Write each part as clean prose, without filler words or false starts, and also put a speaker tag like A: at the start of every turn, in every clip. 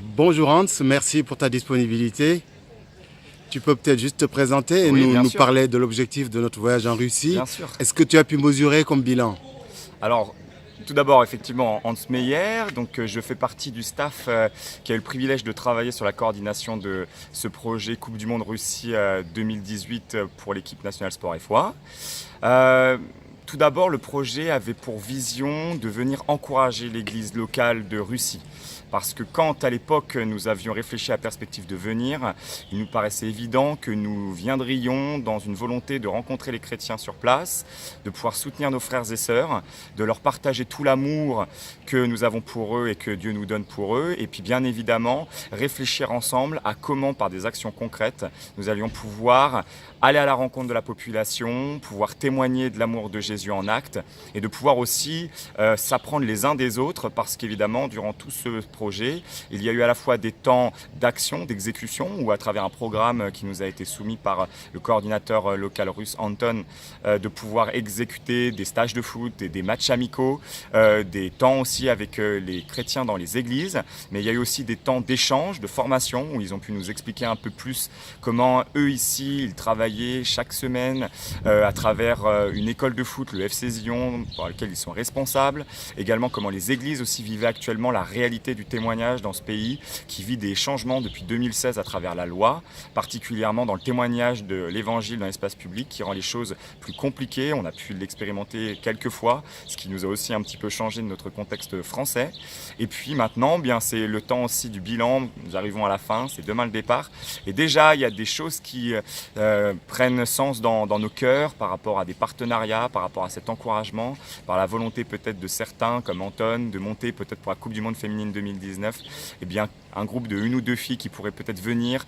A: Bonjour Hans, merci pour ta disponibilité. Tu peux peut-être juste te présenter et
B: Oui, bien
A: nous
B: sûr,
A: parler de l'objectif de notre voyage en Russie.
B: bien sûr.
A: Est-ce que tu as pu mesurer comme bilan?
B: Alors, tout d'abord, effectivement, Hans Meyer, donc je fais partie du staff qui a eu le privilège de travailler sur la coordination de ce projet Coupe du Monde Russie 2018 pour l'équipe nationale Sport FOA. Tout d'abord, le projet avait pour vision de venir encourager l'église locale de Russie. Parce que quand à l'époque nous avions réfléchi à la perspective de venir, il nous paraissait évident que nous viendrions dans une volonté de rencontrer les chrétiens sur place, de pouvoir soutenir nos frères et sœurs, de leur partager tout l'amour que nous avons pour eux et que Dieu nous donne pour eux, et puis bien évidemment réfléchir ensemble à comment par des actions concrètes nous allions pouvoir aller à la rencontre de la population, pouvoir témoigner de l'amour de Jésus en actes et de pouvoir aussi s'apprendre les uns des autres parce qu'évidemment durant tout ce projet il y a eu à la fois des temps d'action, d'exécution ou à travers un programme qui nous a été soumis par le coordinateur local russe Anton de pouvoir exécuter des stages de foot et des matchs amicaux, des temps aussi avec les chrétiens dans les églises, mais il y a eu aussi des temps d'échange, de formation où ils ont pu nous expliquer un peu plus comment eux ici ils travaillent chaque semaine à travers une école de foot, le FC Zion, pour laquelle ils sont responsables. Également comment les églises aussi vivaient actuellement la réalité du témoignage dans ce pays qui vit des changements depuis 2016 à travers la loi, particulièrement dans le témoignage de l'évangile dans l'espace public qui rend les choses plus compliquées. On a pu l'expérimenter quelques fois, ce qui nous a aussi un petit peu changé de notre contexte français. Et puis maintenant, bien, c'est le temps aussi du bilan. Nous arrivons à la fin, c'est demain le départ. Et déjà, il y a des choses qui prennent sens dans nos cœurs par rapport à des partenariats, par rapport à cet encouragement, par la volonté peut-être de certains comme Anton de monter peut-être pour la Coupe du Monde féminine 2019, eh bien un groupe de une ou deux filles qui pourraient peut-être venir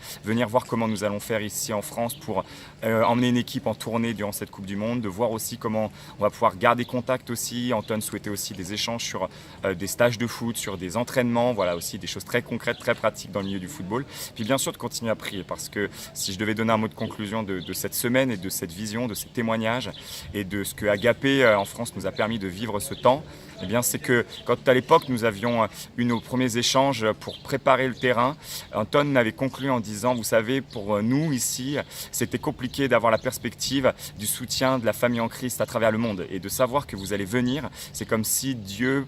B: voir comment nous allons faire ici en France pour emmener une équipe en tournée durant cette Coupe du Monde, de voir aussi comment on va pouvoir garder contact aussi. Anton souhaitait aussi des échanges sur des stages de foot, sur des entraînements, voilà aussi des choses très concrètes, très pratiques dans le milieu du football. Puis bien sûr de continuer à prier parce que si je devais donner un mot de conclusion de cette semaine et de cette vision, de ces témoignages et de ce que Agapé en France nous a permis de vivre ce temps, eh bien c'est que quand à l'époque nous avions eu nos premiers échanges pour préparer le terrain, Anton avait conclu en disant, vous savez, pour nous ici, c'était compliqué d'avoir la perspective du soutien de la famille en Christ à travers le monde et de savoir que vous allez venir, c'est comme si Dieu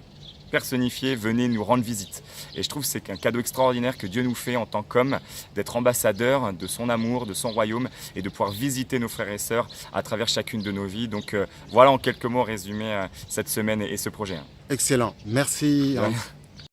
B: personnifié venait nous rendre visite. Et je trouve que c'est un cadeau extraordinaire que Dieu nous fait en tant qu'homme, d'être ambassadeur de son amour, de son royaume et de pouvoir visiter nos frères et sœurs à travers chacune de nos vies. Donc voilà en quelques mots résumé cette semaine et ce projet.
A: Excellent, merci Hans.